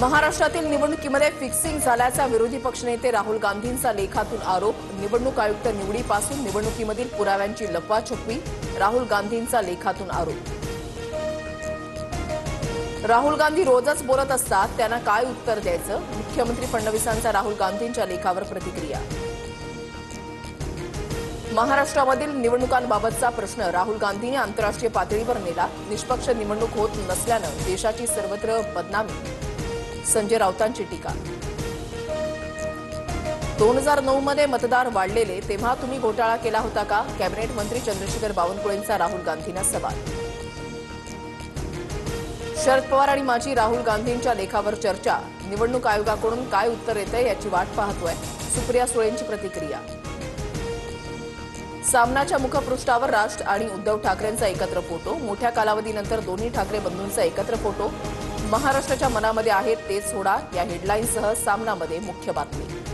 महाराष्ट्रातील निवडणुकीमध्ये फिक्सिंग झाल्याचा विरोधी पक्षनेते राहुल गांधींचा लेखातून आरोप। निवडणूक आयुक्त निवडीपासून निवडणुकीमधील पुराव्यांची लपवाछपवी, राहुल गांधींचा लेखातून आरोप। राहुल गांधी रोजच बोलत असतात, त्यांना काय उत्तर द्यायचं? मुख्यमंत्री फडणवीसांचा राहुल गांधींच्या लेखावर प्रतिक्रिया। महाराष्ट्रामधील निवडणुकांबाबतचा प्रश्न राहुल गांधींनी आंतरराष्ट्रीय पातळीवर नेला। निष्पक्ष निवडणूक होत नसल्यानं देशाची सर्वत्र बदनामी, संजय राऊतांची टीका। 2009 मध्ये मतदार वाढलेले तेव्हा तुम्ही घोटाळा केला होता का? कॅबिनेट मंत्री चंद्रशेखर बावनकुळेंचा राहुल गांधींना सवाल। शरद पवार आणि माजी राहुल गांधींच्या लेखावर चर्चा, निवडणूक आयोगाकडून काय उत्तर येतंय याची वाट पाहतोय, सुप्रिया सुळेंची प्रतिक्रिया। सामनाच्या मुखपृष्ठावर राज आणि उद्धव ठाकरेंचा एकत्र फोटो, मोठ्या कालावधीनंतर दोन्ही ठाकरे बंधूंचा एकत्र फोटो। महाराष्ट्राच्या मनामध्ये आहेत तेच सोडा या हेडलाईनसह सामनामध्ये मुख्य बातमी।